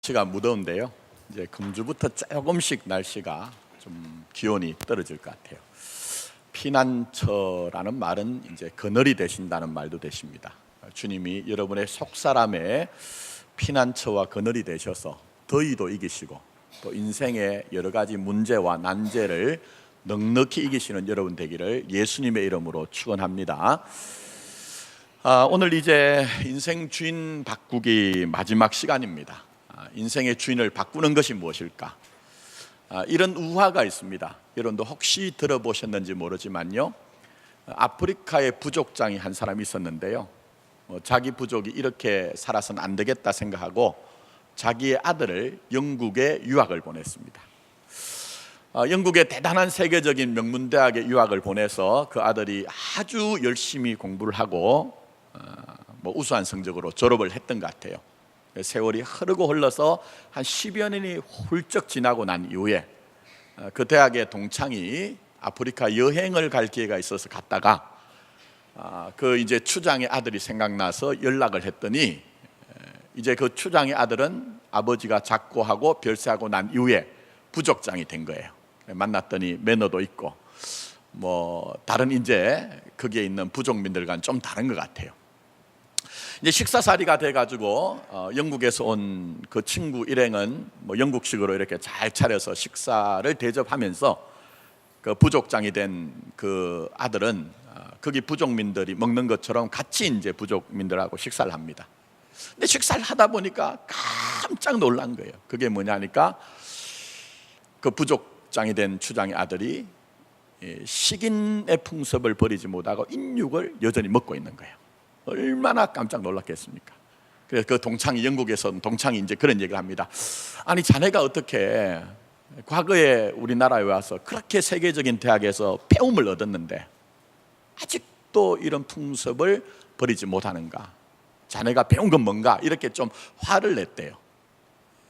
날씨가 무더운데요. 이제 금주부터 조금씩 날씨가 좀 기온이 떨어질 것 같아요. 피난처라는 말은 이제 그늘이 되신다는 말도 되십니다. 주님이 여러분의 속사람의 피난처와 그늘이 되셔서 더위도 이기시고 또 인생의 여러 가지 문제와 난제를 넉넉히 이기시는 여러분 되기를 예수님의 이름으로 축원합니다. 오늘 이제 인생 주인 바꾸기 마지막 시간입니다. 인생의 주인을 바꾸는 것이 무엇일까? 이런 우화가 있습니다. 여러분도 혹시 들어보셨는지 모르지만요, 아프리카의 부족장이 한 사람이 있었는데요, 자기 부족이 이렇게 살아서는 안 되겠다 생각하고 자기의 아들을 영국에 유학을 보냈습니다. 영국의 대단한 세계적인 명문대학에 유학을 보내서 그 아들이 아주 열심히 공부를 하고 우수한 성적으로 졸업을 했던 것 같아요. 세월이 흐르고 흘러서 한 10여 년이 훌쩍 지나고 난 이후에 그 대학의 동창이 아프리카 여행을 갈 기회가 있어서 갔다가 그 이제 추장의 아들이 생각나서 연락을 했더니, 이제 그 추장의 아들은 아버지가 작고하고 별세하고 난 이후에 부족장이 된 거예요. 만났더니 매너도 있고 다른 이제 거기에 있는 부족민들과는 좀 다른 것 같아요. 이제 식사살이가 돼가지고 영국에서 온 그 친구 일행은 영국식으로 이렇게 잘 차려서 식사를 대접하면서 그 부족장이 된 그 아들은 거기 부족민들이 먹는 것처럼 같이 이제 부족민들하고 식사를 합니다. 근데 식사를 하다 보니까 깜짝 놀란 거예요. 그게 뭐냐니까 그 부족장이 된 추장의 아들이 식인의 풍습을 버리지 못하고 인육을 여전히 먹고 있는 거예요. 얼마나 깜짝 놀랐겠습니까? 그래서 그 동창이, 영국에서 동창이 이제 그런 얘기를 합니다. 아니, 자네가 어떻게 과거에 우리나라에 와서 그렇게 세계적인 대학에서 배움을 얻었는데 아직도 이런 풍습을 버리지 못하는가? 자네가 배운 건 뭔가? 이렇게 좀 화를 냈대요.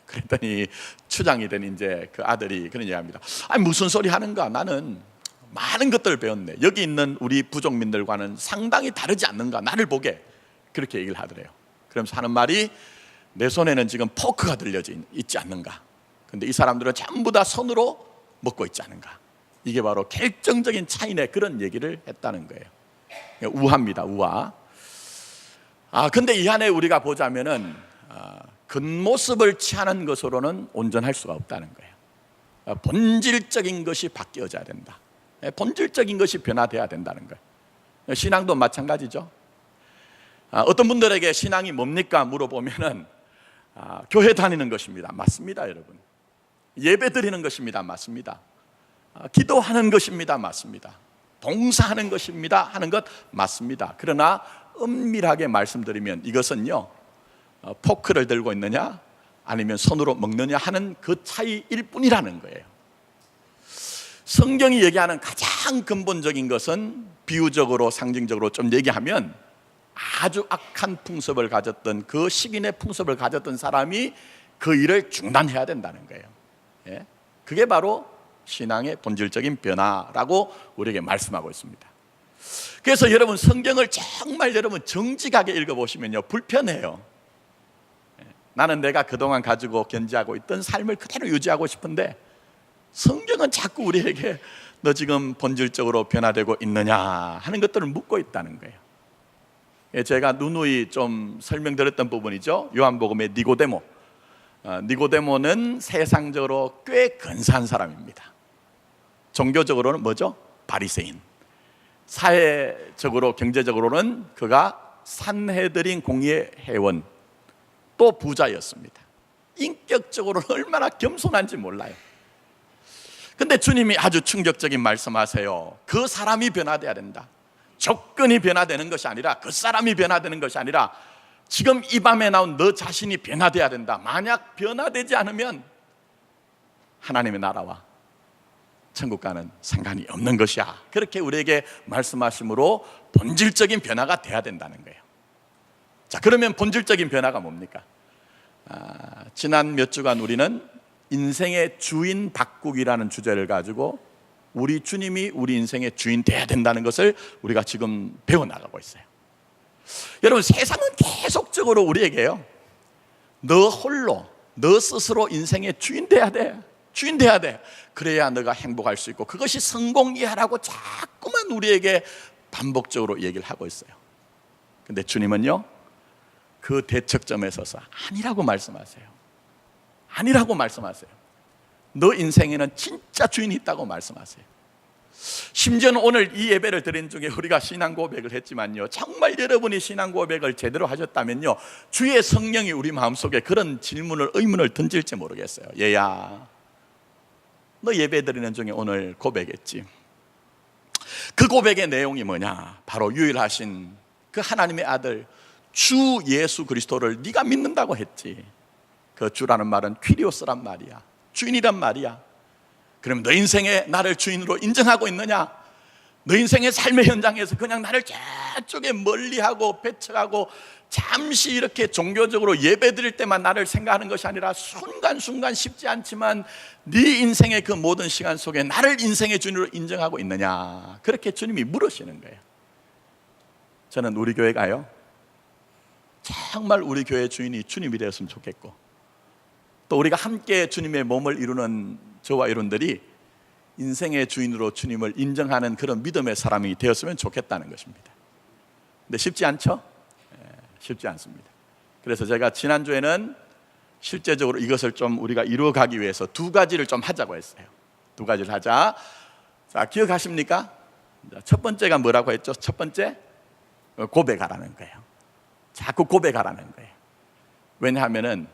그랬더니 추장이 된 이제 그 아들이 그런 얘기합니다. 아니, 무슨 소리 하는가? 나는 많은 것들을 배웠네. 여기 있는 우리 부족민들과는 상당히 다르지 않는가? 나를 보게. 그렇게 얘기를 하더래요. 그러면서 하는 말이, 내 손에는 지금 포크가 들려져 있지 않는가? 근데 이 사람들은 전부 다 손으로 먹고 있지 않은가? 이게 바로 결정적인 차이네. 그런 얘기를 했다는 거예요. 우화입니다. 우화. 근데 이 안에 우리가 보자면은 겉모습을 취하는 것으로는 온전할 수가 없다는 거예요. 본질적인 것이 바뀌어져야 된다. 본질적인 것이 변화돼야 된다는 거예요. 신앙도 마찬가지죠. 어떤 분들에게 신앙이 뭡니까 물어보면은 교회 다니는 것입니다. 맞습니다, 여러분. 예배 드리는 것입니다. 맞습니다. 기도하는 것입니다. 맞습니다. 봉사하는 것입니다. 하는 것 맞습니다. 그러나 엄밀하게 말씀드리면 이것은요, 포크를 들고 있느냐 아니면 손으로 먹느냐 하는 그 차이일 뿐이라는 거예요. 성경이 얘기하는 가장 근본적인 것은 비유적으로 상징적으로 좀 얘기하면 아주 악한 풍습을 가졌던, 그 식인의 풍습을 가졌던 사람이 그 일을 중단해야 된다는 거예요. 그게 바로 신앙의 본질적인 변화라고 우리에게 말씀하고 있습니다. 그래서 여러분, 성경을 정말 여러분 정직하게 읽어보시면요, 불편해요. 나는 내가 그동안 가지고 견지하고 있던 삶을 그대로 유지하고 싶은데 성경은 자꾸 우리에게 너 지금 본질적으로 변화되고 있느냐 하는 것들을 묻고 있다는 거예요. 제가 누누이 좀 설명드렸던 부분이죠. 요한복음의 니고데모. 니고데모는 세상적으로 꽤 근사한 사람입니다. 종교적으로는 뭐죠? 바리새인. 사회적으로, 경제적으로는 그가 산헤드린 공의회 회원, 또 부자였습니다. 인격적으로는 얼마나 겸손한지 몰라요. 근데 주님이 아주 충격적인 말씀하세요. 그 사람이 변화돼야 된다. 조건이 변화되는 것이 아니라, 그 사람이 변화되는 것이 아니라 지금 이 밤에 나온 너 자신이 변화돼야 된다. 만약 변화되지 않으면 하나님의 나라와 천국과는 상관이 없는 것이야. 그렇게 우리에게 말씀하심으로 본질적인 변화가 돼야 된다는 거예요. 자, 그러면 본질적인 변화가 뭡니까? 지난 몇 주간 우리는 인생의 주인 바꾸기라는 주제를 가지고 우리 주님이 우리 인생의 주인 돼야 된다는 것을 우리가 지금 배워나가고 있어요. 여러분, 세상은 계속적으로 우리에게요, 너 홀로 너 스스로 인생의 주인 돼야 돼. 주인 돼야 돼. 그래야 너가 행복할 수 있고 그것이 성공이야라고 자꾸만 우리에게 반복적으로 얘기를 하고 있어요. 근데 주님은요, 그 대척점에 서서 아니라고 말씀하세요. 아니라고 말씀하세요. 너 인생에는 진짜 주인이 있다고 말씀하세요. 심지어는 오늘 이 예배를 드린 중에 우리가 신앙 고백을 했지만요, 정말 여러분이 신앙 고백을 제대로 하셨다면요, 주의 성령이 우리 마음속에 그런 질문을, 의문을 던질지 모르겠어요. 얘야, 너 예배 드리는 중에 오늘 고백했지? 그 고백의 내용이 뭐냐? 바로 유일하신 그 하나님의 아들 주 예수 그리스도를 네가 믿는다고 했지. 그 주라는 말은 퀴리오스란 말이야. 주인이란 말이야. 그럼 너 인생에 나를 주인으로 인정하고 있느냐? 너 인생의 삶의 현장에서 그냥 나를 저쪽에 멀리하고 배척하고 잠시 이렇게 종교적으로 예배 드릴 때만 나를 생각하는 것이 아니라 순간순간 쉽지 않지만 네 인생의 그 모든 시간 속에 나를 인생의 주인으로 인정하고 있느냐? 그렇게 주님이 물으시는 거예요. 저는 우리 교회가요, 정말 우리 교회 주인이 주님이 되었으면 좋겠고, 또 우리가 함께 주님의 몸을 이루는 저와 여러분들이 인생의 주인으로 주님을 인정하는 그런 믿음의 사람이 되었으면 좋겠다는 것입니다. 근데 쉽지 않죠? 쉽지 않습니다. 그래서 제가 지난주에는 실제적으로 이것을 좀 우리가 이루어가기 위해서 두 가지를 좀 하자고 했어요. 두 가지를 하자. 자, 기억하십니까? 첫 번째가 뭐라고 했죠? 첫 번째, 고백하라는 거예요. 자꾸 고백하라는 거예요. 왜냐하면은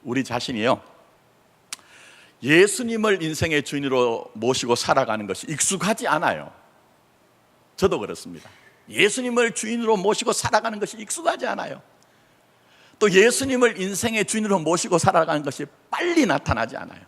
우리 자신이요, 예수님을 인생의 주인으로 모시고 살아가는 것이 익숙하지 않아요. 저도 그렇습니다. 예수님을 주인으로 모시고 살아가는 것이 익숙하지 않아요. 또 예수님을 인생의 주인으로 모시고 살아가는 것이 빨리 나타나지 않아요.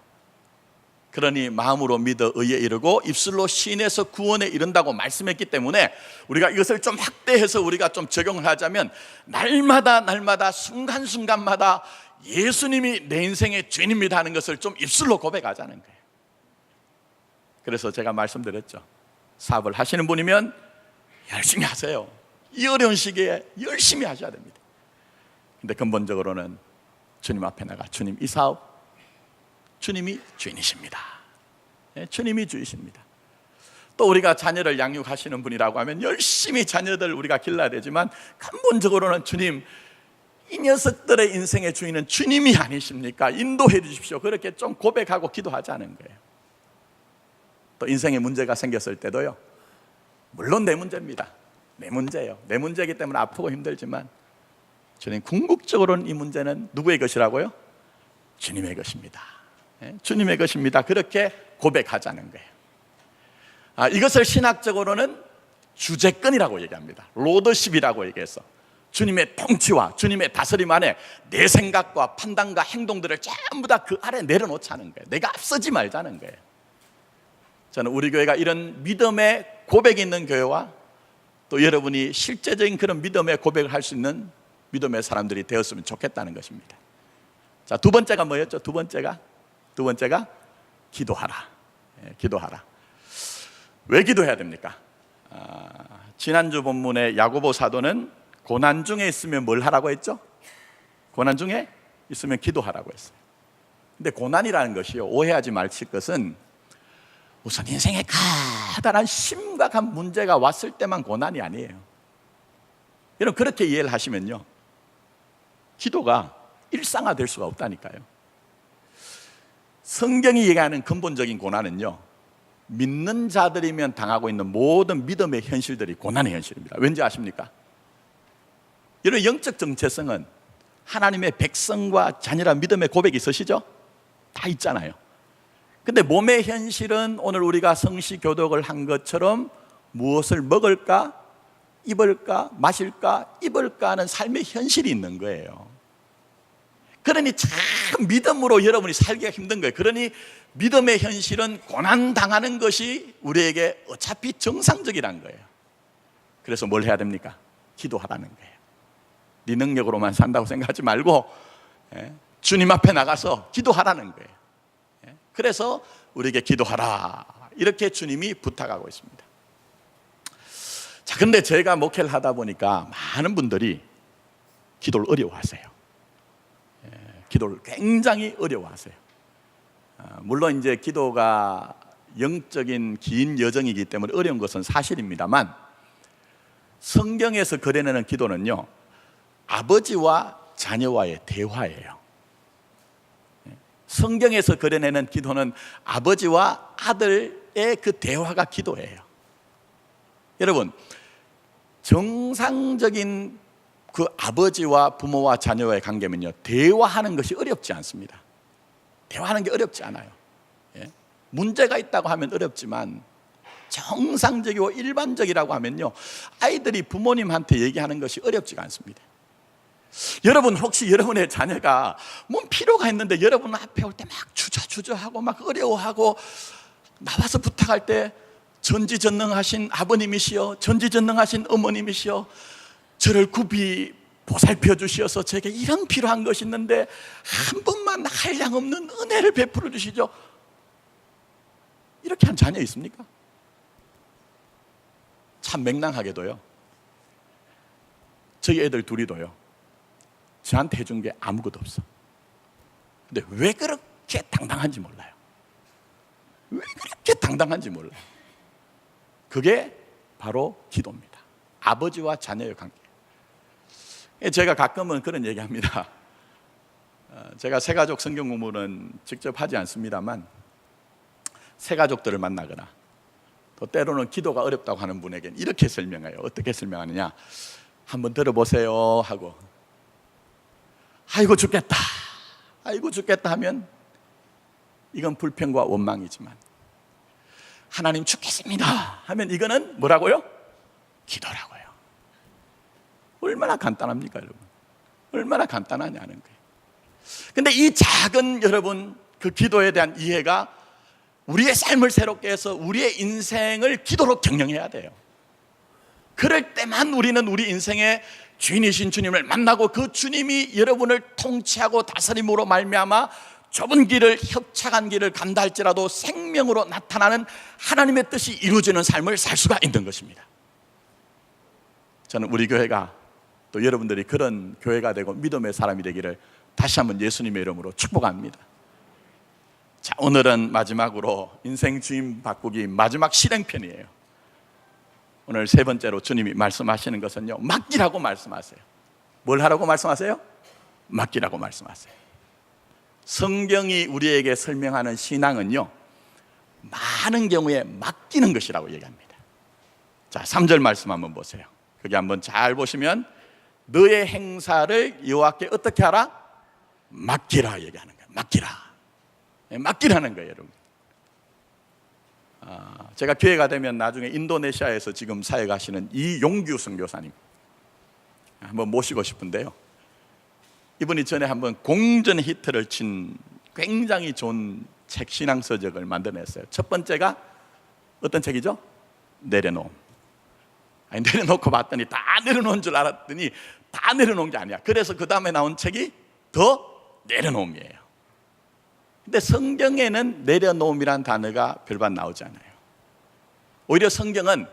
그러니 마음으로 믿어 의에 이르고 입술로 시인해서 구원에 이른다고 말씀했기 때문에 우리가 이것을 좀 확대해서 우리가 좀 적용을 하자면 날마다 순간순간마다 예수님이 내 인생의 주인입니다 하는 것을 좀 입술로 고백하자는 거예요. 그래서 제가 말씀드렸죠. 사업을 하시는 분이면 열심히 하세요. 이 어려운 시기에 열심히 하셔야 됩니다. 근데 근본적으로는 주님 앞에 나가, 주님, 이 사업 주님이 주인이십니다. 주님이 주이십니다. 또 우리가 자녀를 양육하시는 분이라고 하면 열심히 자녀들 우리가 길러야 되지만 근본적으로는 주님, 이 녀석들의 인생의 주인은 주님이 아니십니까? 인도해 주십시오. 그렇게 좀 고백하고 기도하자는 거예요. 또 인생에 문제가 생겼을 때도요, 물론 내 문제입니다. 내 문제예요. 내 문제이기 때문에 아프고 힘들지만 주님, 궁극적으로는 이 문제는 누구의 것이라고요? 주님의 것입니다. 주님의 것입니다. 그렇게 고백하자는 거예요. 이것을 신학적으로는 주재권이라고 얘기합니다. 로더십이라고 얘기해서 주님의 통치와 주님의 다스림 안에 내 생각과 판단과 행동들을 전부 다 그 아래 내려놓자는 거예요. 내가 앞서지 말자는 거예요. 저는 우리 교회가 이런 믿음의 고백이 있는 교회와 또 여러분이 실제적인 그런 믿음의 고백을 할 수 있는 믿음의 사람들이 되었으면 좋겠다는 것입니다. 자, 두 번째가 뭐였죠? 두 번째가 기도하라. 기도하라. 왜 기도해야 됩니까? 지난주 본문의 야고보 사도는 고난 중에 있으면 뭘 하라고 했죠? 고난 중에 있으면 기도하라고 했어요. 근데 고난이라는 것이요, 오해하지 마실 것은 우선 인생에 커다란 심각한 문제가 왔을 때만 고난이 아니에요. 여러분, 그렇게 이해를 하시면요, 기도가 일상화될 수가 없다니까요. 성경이 얘기하는 근본적인 고난은요, 믿는 자들이면 당하고 있는 모든 믿음의 현실들이 고난의 현실입니다. 왠지 아십니까? 여러분, 영적 정체성은 하나님의 백성과 자녀란 믿음의 고백이 있으시죠? 다 있잖아요. 근데 몸의 현실은 오늘 우리가 성시교독을 한 것처럼 무엇을 먹을까, 입을까, 마실까, 입을까 하는 삶의 현실이 있는 거예요. 그러니 참 믿음으로 여러분이 살기가 힘든 거예요. 그러니 믿음의 현실은 고난당하는 것이 우리에게 어차피 정상적이란 거예요. 그래서 뭘 해야 됩니까? 기도하라는 거예요. 네 능력으로만 산다고 생각하지 말고 주님 앞에 나가서 기도하라는 거예요. 그래서 우리에게 기도하라, 이렇게 주님이 부탁하고 있습니다. 자, 근데 제가 목회를 하다 보니까 많은 분들이 기도를 어려워하세요. 기도를 굉장히 어려워하세요. 물론 이제 기도가 영적인 긴 여정이기 때문에 어려운 것은 사실입니다만, 성경에서 그려내는 기도는요, 아버지와 자녀와의 대화예요. 성경에서 그려내는 기도는 아버지와 아들의 그 대화가 기도예요. 여러분, 정상적인 그 아버지와 부모와 자녀와의 관계면요, 대화하는 것이 어렵지 않습니다. 대화하는 게 어렵지 않아요. 문제가 있다고 하면 어렵지만 정상적이고 일반적이라고 하면요, 아이들이 부모님한테 얘기하는 것이 어렵지가 않습니다. 여러분, 혹시 여러분의 자녀가 뭔 필요가 있는데 여러분 앞에 올 때 막 주저주저하고 막 어려워하고 나와서 부탁할 때 전지전능하신 아버님이시여, 전지전능하신 어머님이시여, 저를 굽이 보살펴 주시어서 제게 이런 필요한 것이 있는데 한 번만 한량없는 은혜를 베풀어 주시죠, 이렇게 한 자녀 있습니까? 참 맹랑하게도요, 저희 애들 둘이도요, 저한테 해준 게 아무것도 없어. 근데 왜 그렇게 당당한지 몰라요. 왜 그렇게 당당한지 몰라요. 그게 바로 기도입니다. 아버지와 자녀의 관계. 제가 가끔은 그런 얘기합니다. 제가 새가족 성경 공부는 직접 하지 않습니다만, 새가족들을 만나거나 또 때로는 기도가 어렵다고 하는 분에게는 이렇게 설명해요. 어떻게 설명하느냐, 한번 들어보세요 하고, 아이고 죽겠다, 아이고 죽겠다 하면 이건 불평과 원망이지만, 하나님 죽겠습니다 하면 이거는 뭐라고요? 기도라고요. 얼마나 간단합니까, 여러분? 얼마나 간단하냐는 거예요. 근데 이 작은, 여러분, 그 기도에 대한 이해가 우리의 삶을 새롭게 해서 우리의 인생을 기도로 경영해야 돼요. 그럴 때만 우리는 우리 인생의 주인이신 주님을 만나고, 그 주님이 여러분을 통치하고 다스림으로 말미암아 좁은 길을, 협착한 길을 간다 할지라도 생명으로 나타나는 하나님의 뜻이 이루어지는 삶을 살 수가 있는 것입니다. 저는 우리 교회가, 또 여러분들이 그런 교회가 되고 믿음의 사람이 되기를 다시 한번 예수님의 이름으로 축복합니다. 자, 오늘은 마지막으로 인생 주인 바꾸기 마지막 실행편이에요. 오늘 세 번째로 주님이 말씀하시는 것은요, 맡기라고 말씀하세요. 뭘 하라고 말씀하세요? 맡기라고 말씀하세요. 성경이 우리에게 설명하는 신앙은요, 많은 경우에 맡기는 것이라고 얘기합니다. 자, 3절 말씀 한번 보세요. 거기 한번 잘 보시면, 너의 행사를 여호와께 어떻게 하라? 맡기라 얘기하는 거예요. 맡기라. 맡기라는 거예요, 여러분. 제가 기회가 되면 나중에 인도네시아에서 지금 사역하시는 이용규 선교사님 한번 모시고 싶은데요, 이분이 전에 한번 공전 히트를 친 굉장히 좋은 책, 신앙서적을 만들어냈어요. 첫 번째가 어떤 책이죠? 내려놓음. 아니, 내려놓고 봤더니 다 내려놓은 줄 알았더니 다 내려놓은 게 아니야. 그래서 그 다음에 나온 책이 더 내려놓음이에요. 근데 성경에는 내려놓음이란 단어가 별반 나오지 않아요. 오히려 성경은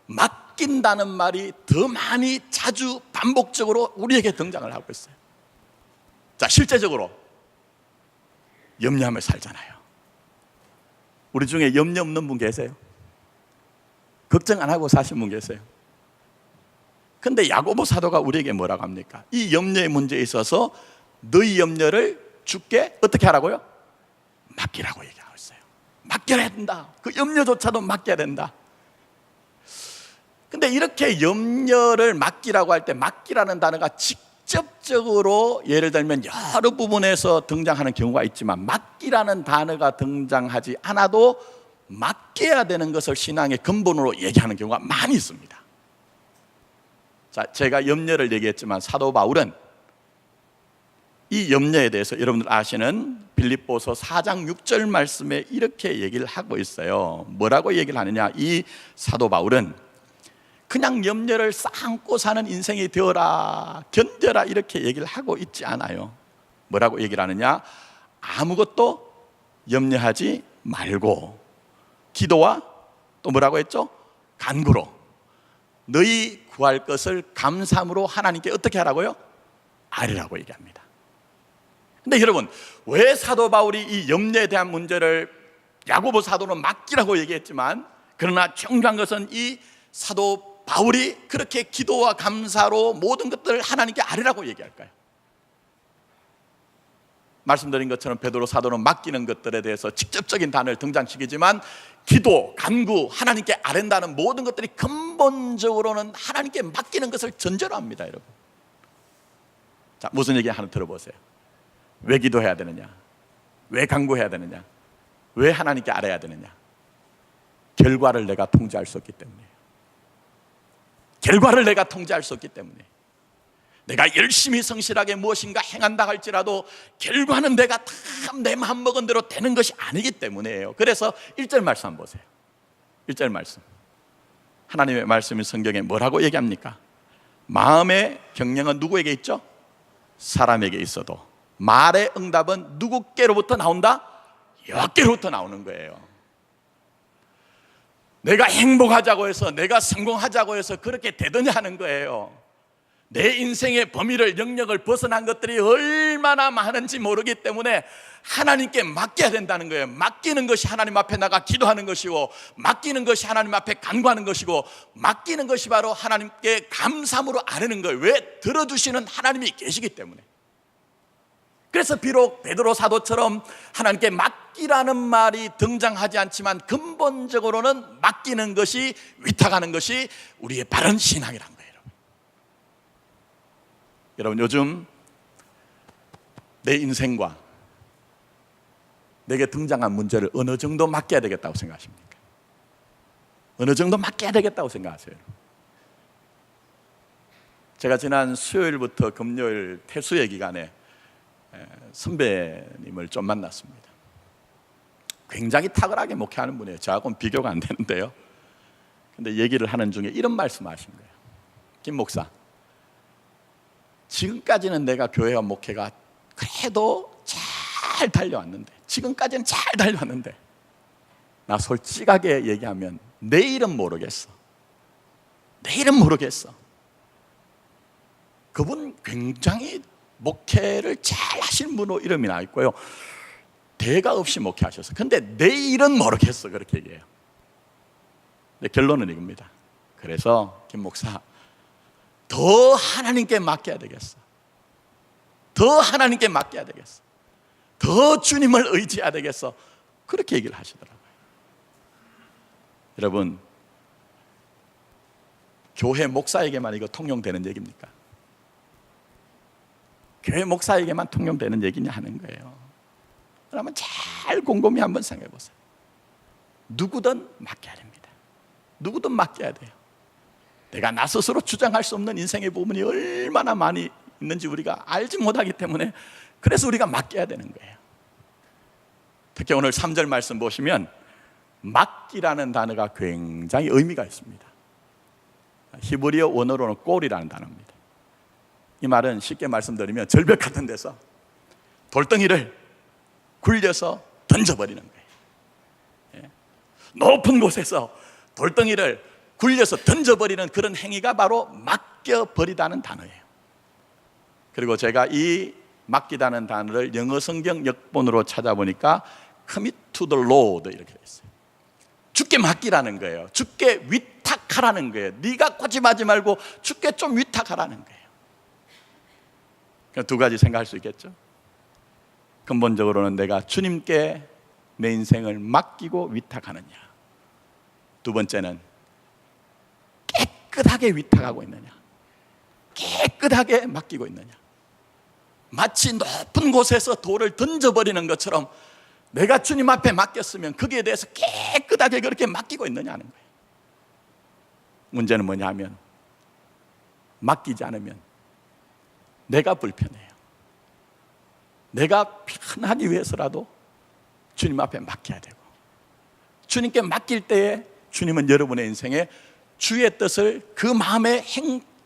맡긴다는 말이 더 많이, 자주, 반복적으로 우리에게 등장을 하고 있어요. 자, 실제적으로 염려하며 살잖아요. 우리 중에 염려 없는 분 계세요? 걱정 안 하고 사신 분 계세요? 근데 야고보 사도가 우리에게 뭐라고 합니까? 이 염려의 문제에 있어서 너희 염려를 주께 어떻게 하라고요? 맡기라고 얘기하고 있어요. 맡겨야 된다. 그 염려조차도 맡겨야 된다. 근데 이렇게 염려를 맡기라고 할 때, 맡기라는 단어가 직접적으로 예를 들면 여러 부분에서 등장하는 경우가 있지만, 맡기라는 단어가 등장하지 않아도 맡겨야 되는 것을 신앙의 근본으로 얘기하는 경우가 많이 있습니다. 자, 제가 염려를 얘기했지만 사도 바울은 이 염려에 대해서 여러분들 아시는 빌립보서 4장 6절 말씀에 이렇게 얘기를 하고 있어요. 뭐라고 얘기를 하느냐? 이 사도 바울은 그냥 염려를 쌓고 사는 인생이 되어라, 견뎌라, 이렇게 얘기를 하고 있지 않아요. 뭐라고 얘기를 하느냐? 아무것도 염려하지 말고 기도와 또 뭐라고 했죠? 간구로 너희 구할 것을 감사함으로 하나님께 어떻게 하라고요? 아뢰라고 얘기합니다. 근데 여러분, 왜 사도 바울이 이 염려에 대한 문제를 야고보 사도는 맡기라고 얘기했지만, 그러나 중요한 것은 이 사도 바울이 그렇게 기도와 감사로 모든 것들을 하나님께 아뢰라고 얘기할까요? 말씀드린 것처럼 베드로 사도는 맡기는 것들에 대해서 직접적인 단어를 등장시키지만, 기도, 간구, 하나님께 아뢰다는 모든 것들이 근본적으로는 하나님께 맡기는 것을 전제로 합니다, 여러분. 자, 무슨 얘기 하나 들어보세요. 왜 기도해야 되느냐? 왜 간구해야 되느냐? 왜 하나님께 아뢰야 되느냐? 결과를 내가 통제할 수 없기 때문이에요. 결과를 내가 통제할 수 없기 때문에, 내가 열심히 성실하게 무엇인가 행한다 할지라도 결과는 내가 다 내 마음 먹은 대로 되는 것이 아니기 때문이에요. 그래서 1절 말씀 한번 보세요. 1절 말씀, 하나님의 말씀이 성경에 뭐라고 얘기합니까? 마음의 경영은 누구에게 있죠? 사람에게 있어도 말의 응답은 누구께로부터 나온다? 여호와께로부터 나오는 거예요. 내가 행복하자고 해서, 내가 성공하자고 해서 그렇게 되더냐 하는 거예요. 내 인생의 범위를, 영역을 벗어난 것들이 얼마나 많은지 모르기 때문에 하나님께 맡겨야 된다는 거예요. 맡기는 것이 하나님 앞에 나가 기도하는 것이고, 맡기는 것이 하나님 앞에 간구하는 것이고, 맡기는 것이 바로 하나님께 감사함으로 아뢰는 거예요. 왜? 들어주시는 하나님이 계시기 때문에. 그래서 비록 베드로 사도처럼 하나님께 맡기라는 말이 등장하지 않지만, 근본적으로는 맡기는 것이, 위탁하는 것이 우리의 바른 신앙이란 거예요. 여러분, 요즘 내 인생과 내게 등장한 문제를 어느 정도 맡겨야 되겠다고 생각하십니까? 어느 정도 맡겨야 되겠다고 생각하세요? 제가 지난 수요일부터 금요일 태수의 기간에 선배님을 좀 만났습니다. 굉장히 탁월하게 목회하는 분이에요. 저하고는 비교가 안 되는데요. 근데 얘기를 하는 중에 이런 말씀하신 거예요. 김 목사, 지금까지는 내가 교회와 목회가 그래도 잘 달려왔는데, 지금까지는 잘 달려왔는데, 나 솔직하게 얘기하면 내일은 모르겠어. 내일은 모르겠어. 그분 굉장히 목회를 잘 하시는 분으로 이름이 나 있고요, 대가 없이 목회하셔서, 근데 내일은 모르겠어, 그렇게 얘기해요. 근데 결론은 이겁니다. 그래서 김 목사, 더 하나님께 맡겨야 되겠어. 더 하나님께 맡겨야 되겠어. 더 주님을 의지해야 되겠어. 그렇게 얘기를 하시더라고요. 여러분, 교회 목사에게만 이거 통용되는 얘기입니까? 교회 목사에게만 통용되는 얘기냐 하는 거예요. 그러면 잘 곰곰이 한번 생각해 보세요. 누구든 맡겨야 됩니다. 누구든 맡겨야 돼요. 내가 나 스스로 주장할 수 없는 인생의 부분이 얼마나 많이 있는지 우리가 알지 못하기 때문에, 그래서 우리가 맡겨야 되는 거예요. 특히 오늘 3절 말씀 보시면 맡기라는 단어가 굉장히 의미가 있습니다. 히브리어 원어로는 꼴이라는 단어입니다. 이 말은 쉽게 말씀드리면 절벽 같은 데서 돌덩이를 굴려서 던져버리는 거예요. 높은 곳에서 돌덩이를 굴려서 던져버리는 그런 행위가 바로 맡겨버리다는 단어예요. 그리고 제가 이 맡기다는 단어를 영어 성경 역본으로 찾아보니까 commit to the Lord 이렇게 되어 있어요. 주께 맡기라는 거예요. 주께 위탁하라는 거예요. 네가 고집하지 말고 주께 좀 위탁하라는 거예요. 두 가지 생각할 수 있겠죠. 근본적으로는 내가 주님께 내 인생을 맡기고 위탁하느냐, 두 번째는 깨끗하게 위탁하고 있느냐, 깨끗하게 맡기고 있느냐. 마치 높은 곳에서 돌을 던져버리는 것처럼 내가 주님 앞에 맡겼으면 거기에 대해서 깨끗하게 그렇게 맡기고 있느냐 하는 거예요. 문제는 뭐냐 하면, 맡기지 않으면 내가 불편해요. 내가 편하기 위해서라도 주님 앞에 맡겨야 되고, 주님께 맡길 때에 주님은 여러분의 인생에 주의 뜻을 그 마음에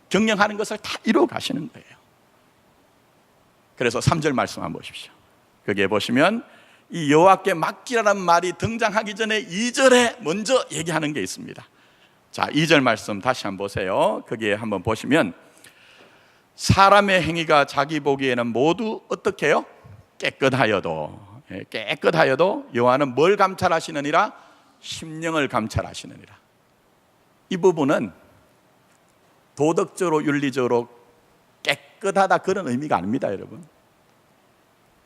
경영하는 것을 다 이루어 가시는 거예요. 그래서 3절 말씀 한번 보십시오. 거기에 보시면 이 여호와께 맡기라는 말이 등장하기 전에 2절에 먼저 얘기하는 게 있습니다. 자, 2절 말씀 다시 한번 보세요. 거기에 한번 보시면, 사람의 행위가 자기 보기에는 모두 어떻게 해요? 깨끗하여도 여호와는 뭘 감찰하시느니라? 심령을 감찰하시느니라. 이 부분은 도덕적으로 윤리적으로 깨끗하다 그런 의미가 아닙니다, 여러분.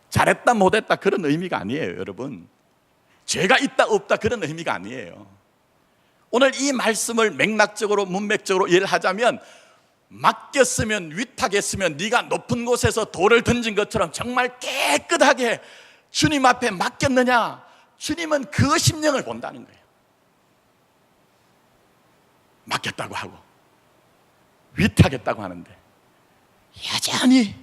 잘했다 못했다 그런 의미가 아니에요, 여러분. 죄가 있다 없다 그런 의미가 아니에요. 오늘 이 말씀을 맥락적으로 문맥적으로 이해를 하자면, 맡겼으면, 위탁했으면 네가 높은 곳에서 돌을 던진 것처럼 정말 깨끗하게 주님 앞에 맡겼느냐? 주님은 그 심령을 본다는 거예요. 맡겼다고 하고 위탁했다고 하는데 여전히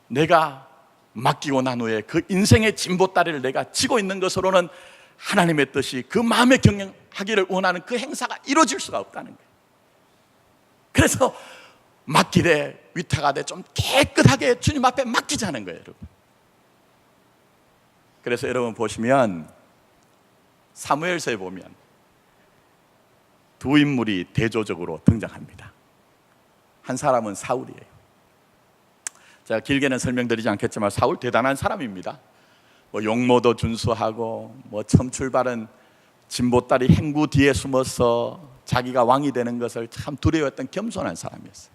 내가 맡기고 난 후에 그 인생의 진보다리를 내가 지고 있는 것으로는 하나님의 뜻이 그 마음에 경영하기를 원하는 그 행사가 이루어질 수가 없다는 거예요. 그래서 맡기되 위탁하되 좀 깨끗하게 주님 앞에 맡기자는 거예요, 여러분. 그래서 여러분 보시면 사무엘서에 보면 두 인물이 대조적으로 등장합니다. 한 사람은 사울이에요. 제가 길게는 설명드리지 않겠지만 사울 대단한 사람입니다. 용모도 준수하고 처음 출발은 진보딸이 행구 뒤에 숨어서 자기가 왕이 되는 것을 참 두려워했던 겸손한 사람이었어요.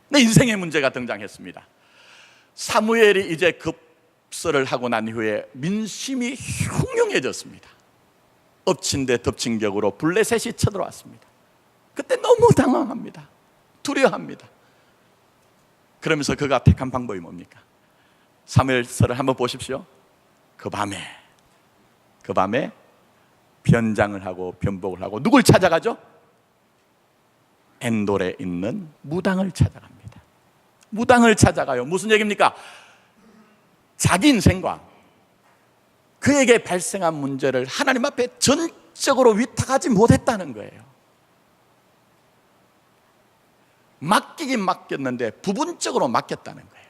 근데 인생의 문제가 등장했습니다. 사무엘이 이제 급서를 하고 난 후에 민심이 흉흉해졌습니다. 엎친 데 덮친 격으로 블레셋이 쳐들어왔습니다. 그때 너무 당황합니다. 두려워합니다. 그러면서 그가 택한 방법이 뭡니까? 사무엘서를 한번 보십시오. 그 밤에 변장을 하고 변복을 하고 누굴 찾아가죠? 엔돌에 있는 무당을 찾아갑니다. 무당을 찾아가요. 무슨 얘기입니까? 자기 인생과 그에게 발생한 문제를 하나님 앞에 전적으로 위탁하지 못했다는 거예요. 맡기긴 맡겼는데 부분적으로 맡겼다는 거예요.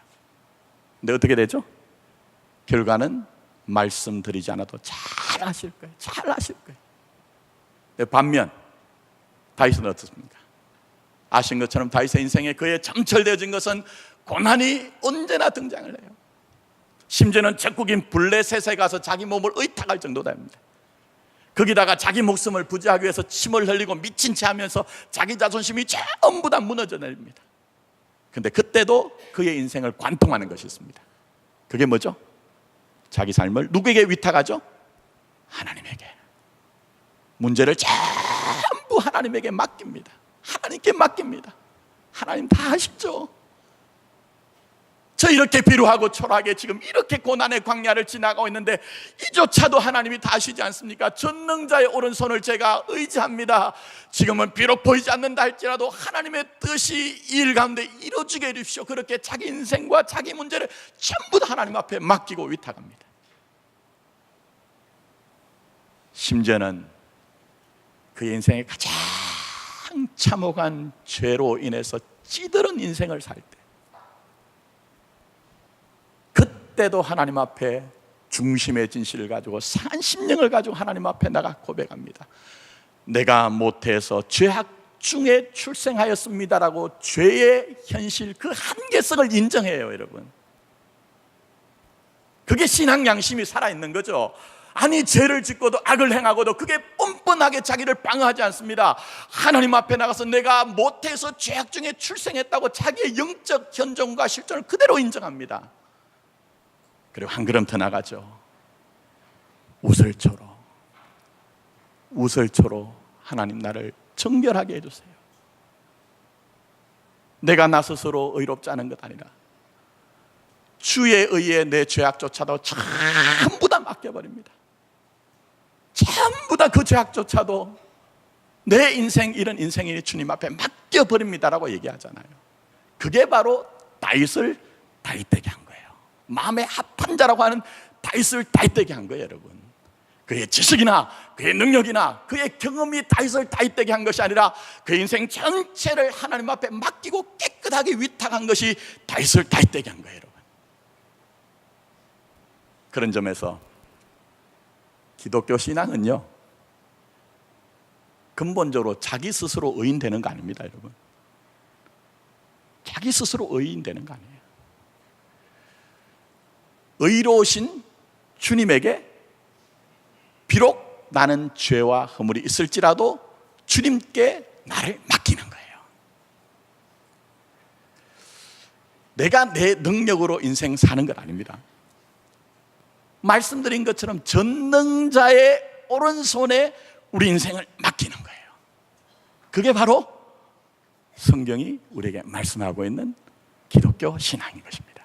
근데 어떻게 되죠? 결과는 말씀드리지 않아도 잘 아실 거예요. 잘 아실 거예요. 반면 다윗은 어떻습니까? 아신 것처럼 다윗의 인생에 그의 점철되어진 것은 고난이 언제나 등장을 해요. 심지어는 적국인 블레셋에 가서 자기 몸을 의탁할 정도다 합니다. 거기다가 자기 목숨을 부지하기 위해서 침을 흘리고 미친 채 하면서 자기 자존심이 전부 다 무너져 내립니다. 그런데 그때도 그의 인생을 관통하는 것이 있습니다. 그게 뭐죠? 자기 삶을 누구에게 위탁하죠? 하나님에게. 문제를 전부 하나님에게 맡깁니다. 하나님께 맡깁니다. 하나님 다 하십죠. 저 이렇게 비루하고 초라하게 지금 이렇게 고난의 광야를 지나가고 있는데 이조차도 하나님이 다 아시지 않습니까? 전능자의 오른손을 제가 의지합니다. 지금은 비록 보이지 않는다 할지라도 하나님의 뜻이 이 일 가운데 이루어지게 해주십시오. 그렇게 자기 인생과 자기 문제를 전부 다 하나님 앞에 맡기고 위탁합니다. 심지어는 그의 인생의 가장 참혹한 죄로 인해서 찌들은 인생을 살 때, 그때도 하나님 앞에 중심의 진실을 가지고 상한 심령을 가지고 하나님 앞에 나가 고백합니다. 내가 모태에서 죄악 중에 출생하였습니다라고 죄의 현실, 그 한계성을 인정해요, 여러분. 그게 신앙 양심이 살아있는 거죠. 아니, 죄를 짓고도 악을 행하고도 그게 뻔뻔하게 자기를 방어하지 않습니다. 하나님 앞에 나가서 내가 모태에서 죄악 중에 출생했다고 자기의 영적 현존과 실존을 그대로 인정합니다. 그리고 한 걸음 더 나가죠. 우설초로 하나님 나를 정결하게 해주세요. 내가 나 스스로 의롭지 않은 것 아니라 주의 의에 내 죄악조차도 전부 다 맡겨버립니다. 전부 다 그 죄악조차도 내 인생, 이런 인생이 주님 앞에 맡겨버립니다라고 얘기하잖아요. 그게 바로 다윗을 다윗되게 한 거예요. 마음에 합한 자라고 하는 다윗을 다윗되게 한 거예요, 여러분. 그의 지식이나 그의 능력이나 그의 경험이 다윗을 다윗되게 한 것이 아니라 그 인생 전체를 하나님 앞에 맡기고 깨끗하게 위탁한 것이 다윗을 다윗되게 한 거예요, 여러분. 그런 점에서 기독교 신앙은요, 근본적으로 자기 스스로 의인되는 거 아닙니다, 여러분. 자기 스스로 의인되는 거 아니에요. 의로우신 주님에게 비록 나는 죄와 허물이 있을지라도 주님께 나를 맡기는 거예요. 내가 내 능력으로 인생 사는 건 아닙니다. 말씀드린 것처럼 전능자의 오른손에 우리 인생을 맡기는 거예요. 그게 바로 성경이 우리에게 말씀하고 있는 기독교 신앙인 것입니다.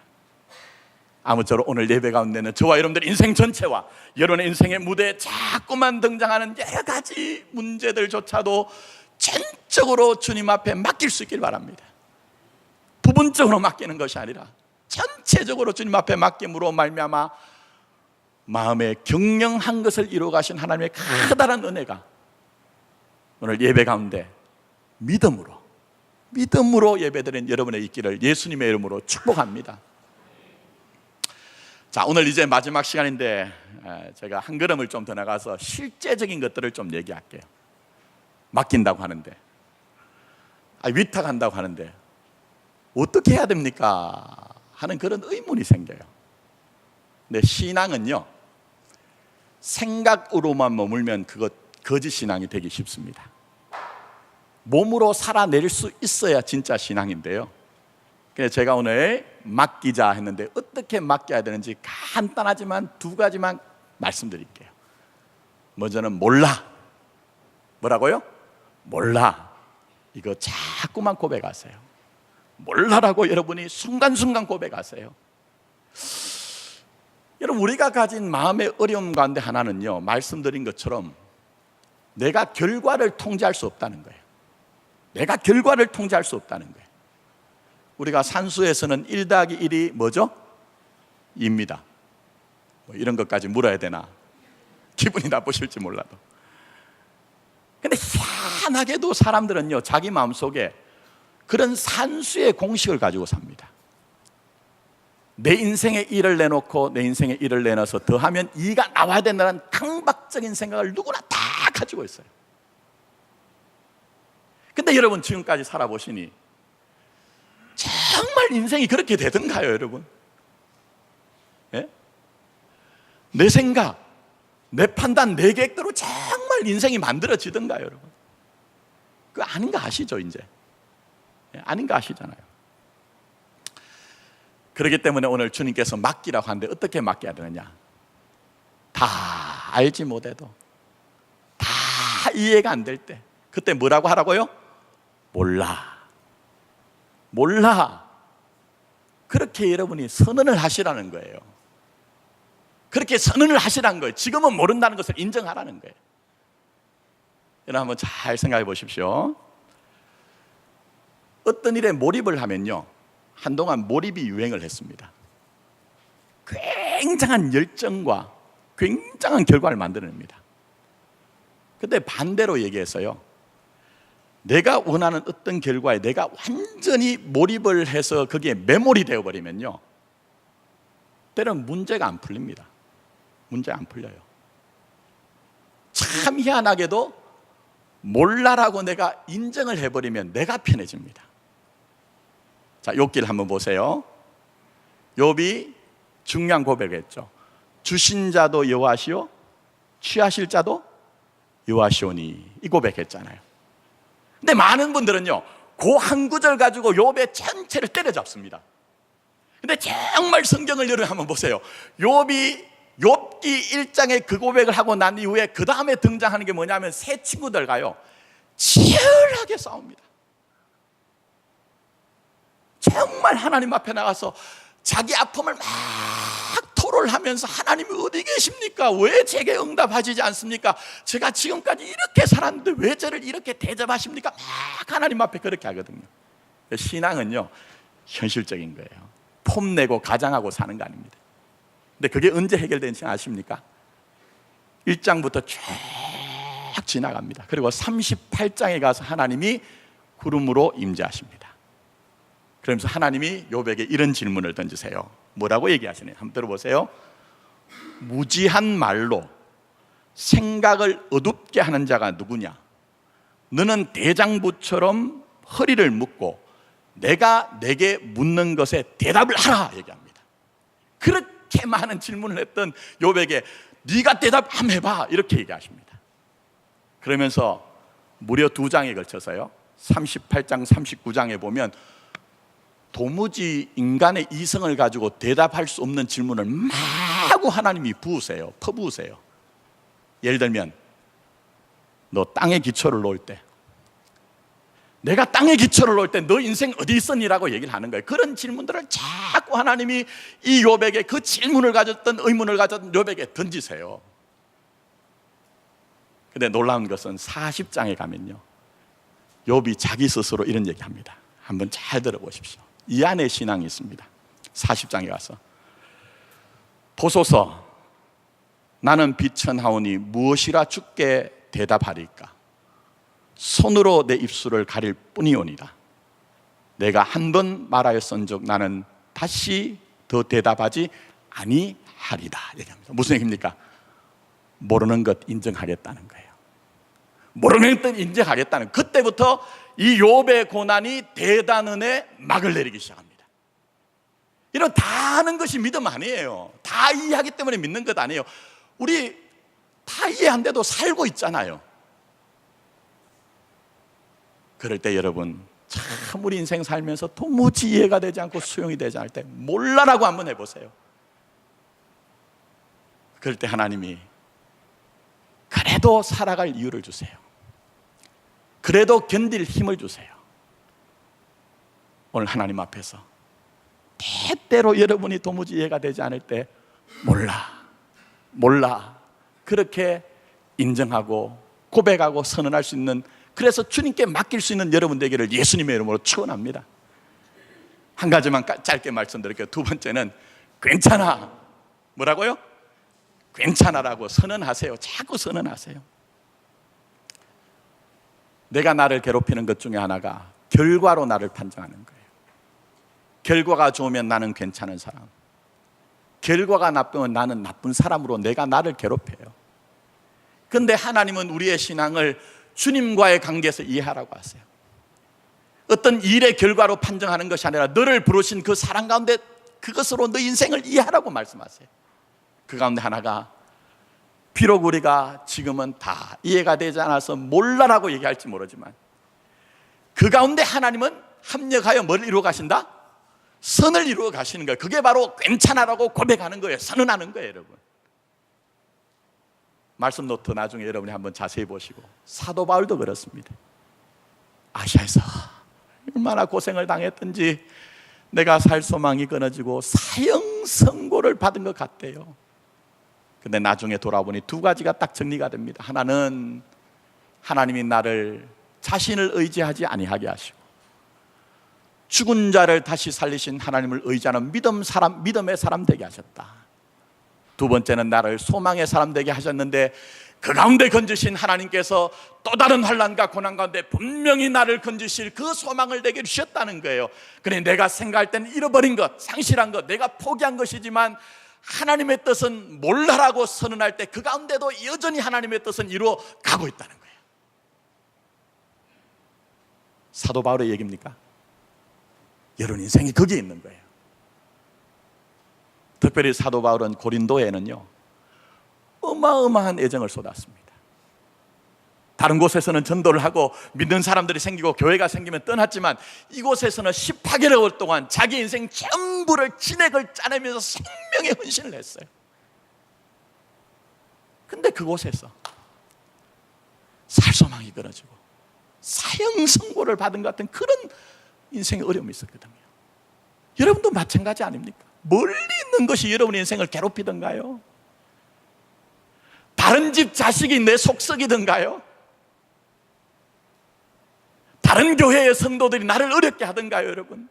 아무쪼록 오늘 예배 가운데는 저와 여러분들 인생 전체와 여러분의 인생의 무대에 자꾸만 등장하는 여러 가지 문제들조차도 전적으로 주님 앞에 맡길 수 있길 바랍니다. 부분적으로 맡기는 것이 아니라 전체적으로 주님 앞에 맡김으로 말미암아 마음에 경영한 것을 이루어 가신 하나님의 커다란 은혜가 오늘 예배 가운데 믿음으로 예배드린 여러분의 있기를 예수님의 이름으로 축복합니다. 자, 오늘 이제 마지막 시간인데 제가 한 걸음을 좀 더 나가서 실제적인 것들을 좀 얘기할게요. 맡긴다고 하는데, 위탁한다고 하는데 어떻게 해야 됩니까? 하는 그런 의문이 생겨요. 근데 신앙은요, 생각으로만 머물면 그것 거짓 신앙이 되기 쉽습니다. 몸으로 살아낼 수 있어야 진짜 신앙인데요. 그래서 제가 오늘 맡기자 했는데 어떻게 맡겨야 되는지 간단하지만 두 가지만 말씀드릴게요. 먼저는 몰라. 뭐라고요? 몰라. 이거 자꾸만 고백하세요. 몰라라고 여러분이 순간순간 고백하세요. 여러분, 우리가 가진 마음의 어려움 가운데 하나는요, 말씀드린 것처럼 내가 결과를 통제할 수 없다는 거예요. 내가 결과를 통제할 수 없다는 거예요. 우리가 산수에서는 1+1이 뭐죠? 2입니다. 뭐 이런 것까지 물어야 되나? 기분이 나쁘실지 몰라도. 근데 희한하게도 사람들은요, 자기 마음속에 그런 산수의 공식을 가지고 삽니다. 내 인생에 1을 내놓고 내 인생에 1을 내놔서 더하면 2가 나와야 된다는 강박적인 생각을 누구나 다 가지고 있어요. 근데 여러분, 지금까지 살아보시니 정말 인생이 그렇게 되던가요, 여러분? 예? 내 생각, 내 판단, 내 계획대로 정말 인생이 만들어지던가요, 여러분? 그거 아닌 거 아시죠, 이제? 아닌 거 아시잖아요. 그렇기 때문에 오늘 주님께서 맡기라고 하는데 어떻게 맡겨야 되느냐? 다 알지 못해도, 다 이해가 안 될 때, 그때 뭐라고 하라고요? 몰라. 몰라. 그렇게 여러분이 선언을 하시라는 거예요. 그렇게 선언을 하시라는 거예요. 지금은 모른다는 것을 인정하라는 거예요. 여러분, 한번 잘 생각해 보십시오. 어떤 일에 몰입을 하면요, 한동안 몰입이 유행을 했습니다. 굉장한 열정과 굉장한 결과를 만들어냅니다. 근데 반대로 얘기해서요, 내가 원하는 어떤 결과에 내가 완전히 몰입을 해서 거기에 매몰이 되어버리면요, 때로는 문제가 안 풀립니다. 문제가 안 풀려요. 참 희한하게도 몰라라고 내가 인정을 해버리면 내가 편해집니다. 자, 욥기를 한번 보세요. 욥이 중요한 고백했죠. 주신 자도 여호와시오, 취하실 자도 여호와시오니, 이 고백했잖아요. 근데 많은 분들은요, 그 한 구절 가지고 욥의 전체를 때려잡습니다. 근데 정말 성경을 여러분 한번 보세요. 욥이 욥기 1장에 그 고백을 하고 난 이후에 그 다음에 등장하는 게 뭐냐면 세 친구들과요, 치열하게 싸웁니다. 정말 하나님 앞에 나가서 자기 아픔을 막 토로를 하면서, 하나님이 어디 계십니까? 왜 제게 응답하시지 않습니까? 제가 지금까지 이렇게 살았는데 왜 저를 이렇게 대접하십니까? 막 하나님 앞에 그렇게 하거든요. 신앙은요, 현실적인 거예요. 폼내고 가장하고 사는 거 아닙니다. 근데 그게 언제 해결되는지 아십니까? 1장부터 쫙 지나갑니다. 그리고 38장에 가서 하나님이 구름으로 임재하십니다. 그러면서 하나님이 욥에게 이런 질문을 던지세요. 뭐라고 얘기하시나요? 한번 들어보세요. 무지한 말로 생각을 어둡게 하는 자가 누구냐? 너는 대장부처럼 허리를 묶고 내가 내게 묻는 것에 대답을 하라 얘기합니다. 그렇게 많은 질문을 했던 욥에게 네가 대답 한번 해봐 이렇게 얘기하십니다. 그러면서 무려 2장에 걸쳐서요, 38장 39장에 보면 도무지 인간의 이성을 가지고 대답할 수 없는 질문을 마구 하나님이 부으세요. 퍼부으세요. 예를 들면 너 땅에 기초를 놓을 때, 내가 땅에 기초를 놓을 때 너 인생 어디 있었니라고 얘기를 하는 거예요. 그런 질문들을 자꾸 하나님이 이 욥에게, 그 질문을 가졌던, 의문을 가졌던 욥에게 던지세요. 근데 놀라운 것은 40장에 가면요, 욥이 자기 스스로 이런 얘기합니다. 한번 잘 들어보십시오. 이 안에 신앙이 있습니다. 40장에 가서 보소서, 나는 비천하오니 무엇이라 주께 대답하리까? 손으로 내 입술을 가릴 뿐이오니라. 내가 한 번 말하였은즉 나는 다시 더 대답하지 아니하리다 얘기합니다. 무슨 얘기입니까? 모르는 것 인정하겠다는 거예요. 모르는 것 인정하겠다는, 그때부터 이 욥의 고난이 대단원에 막을 내리기 시작합니다. 이런 다 아는 것이 믿음 아니에요. 다 이해하기 때문에 믿는 것 아니에요. 우리 다 이해한데도 살고 있잖아요. 그럴 때 여러분, 참 우리 인생 살면서 도무지 이해가 되지 않고 수용이 되지 않을 때 몰라라고 한번 해보세요. 그럴 때 하나님이 그래도 살아갈 이유를 주세요. 그래도 견딜 힘을 주세요. 오늘 하나님 앞에서 때때로 여러분이 도무지 이해가 되지 않을 때 몰라 그렇게 인정하고 고백하고 선언할 수 있는, 그래서 주님께 맡길 수 있는 여러분 되기를 예수님의 이름으로 축원합니다. 한 가지만 짧게 말씀드릴게요. 두 번째는 괜찮아. 뭐라고요? 괜찮아라고 선언하세요. 자꾸 선언하세요. 내가 나를 괴롭히는 것 중에 하나가 결과로 나를 판정하는 거예요. 결과가 좋으면 나는 괜찮은 사람, 결과가 나쁘면 나는 나쁜 사람으로 내가 나를 괴롭혀요. 그런데 하나님은 우리의 신앙을 주님과의 관계에서 이해하라고 하세요. 어떤 일의 결과로 판정하는 것이 아니라 너를 부르신 그 사랑 가운데 그것으로 너 인생을 이해하라고 말씀하세요. 그 가운데 하나가, 비록 우리가 지금은 다 이해가 되지 않아서 몰라라고 얘기할지 모르지만 그 가운데 하나님은 합력하여 뭘 이루어 가신다? 선을 이루어 가시는 거예요. 그게 바로 괜찮아라고 고백하는 거예요. 선언하는 거예요. 여러분, 말씀 노트 나중에 여러분이 한번 자세히 보시고, 사도 바울도 그렇습니다. 아시아에서 얼마나 고생을 당했던지 내가 살 소망이 끊어지고 사형 선고를 받은 것 같대요. 근데 나중에 돌아보니 두 가지가 딱 정리가 됩니다. 하나는 하나님이 나를 자신을 의지하지 아니하게 하시고, 죽은 자를 다시 살리신 하나님을 의지하는 믿음의 사람 되게 하셨다. 두 번째는 나를 소망의 사람 되게 하셨는데 그 가운데 건지신 하나님께서 또 다른 환난과 고난 가운데 분명히 나를 건지실 그 소망을 내게 주셨다는 거예요. 그래, 내가 생각할 때는 잃어버린 것, 상실한 것, 내가 포기한 것이지만 하나님의 뜻은 몰라라고 선언할 때 그 가운데도 여전히 하나님의 뜻은 이루어 가고 있다는 거예요. 사도 바울의 얘기입니까? 여러분 인생이 거기에 있는 거예요. 특별히 사도 바울은 고린도에는요 어마어마한 애정을 쏟았습니다. 다른 곳에서는 전도를 하고 믿는 사람들이 생기고 교회가 생기면 떠났지만 이곳에서는 18개월 동안 자기 인생 전부를 진액을 짜내면서 생명의 헌신을 했어요. 근데 그곳에서 살소망이 끊어지고 사형 선고를 받은 것 같은 그런 인생의 어려움이 있었거든요. 여러분도 마찬가지 아닙니까? 멀리 있는 것이 여러분의 인생을 괴롭히던가요? 다른 집 자식이 내 속썩이던가요? 다른 교회의 성도들이 나를 어렵게 하던가요? 여러분,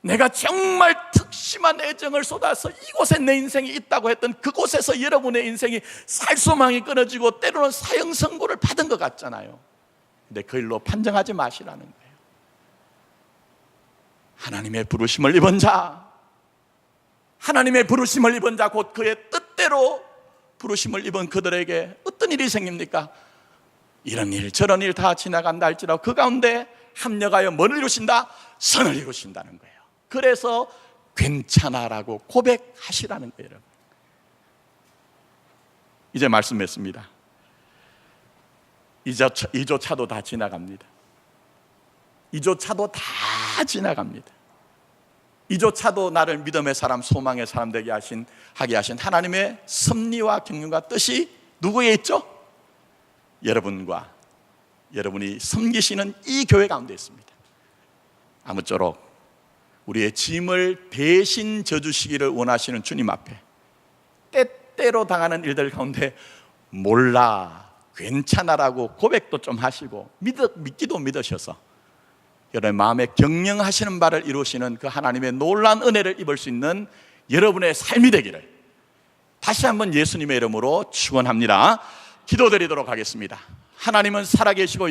내가 정말 특심한 애정을 쏟아서 이곳에 내 인생이 있다고 했던 그곳에서 여러분의 인생이 살소망이 끊어지고 때로는 사형 선고를 받은 것 같잖아요. 근데 그 일로 판정하지 마시라는 거예요. 하나님의 부르심을 입은 자, 하나님의 부르심을 입은 자, 곧 그의 뜻대로 부르심을 입은 그들에게 어떤 일이 생깁니까? 이런 일 저런 일 다 지나간다 할지라도 그 가운데 합력하여 뭐를 이루신다? 선을 이루신다는 거예요. 그래서 괜찮아라고 고백하시라는 거예요. 여러분. 이제 말씀했습니다. 2조차도 다 지나갑니다. 2조차도 다 지나갑니다. 2조차도 나를 믿음의 사람, 소망의 사람 되게 하게 하신 하나님의 섭리와 경륜과 뜻이 누구에 있죠? 여러분과 여러분이 섬기시는 이 교회 가운데 있습니다. 아무쪼록 우리의 짐을 대신 져주시기를 원하시는 주님 앞에 때때로 당하는 일들 가운데 몰라, 괜찮아라고 고백도 좀 하시고 믿기도 믿으셔서 여러분의 마음에 경영하시는 바를 이루시는 그 하나님의 놀라운 은혜를 입을 수 있는 여러분의 삶이 되기를 다시 한번 예수님의 이름으로 축원합니다. 기도드리도록 하겠습니다. 하나님은 살아계시고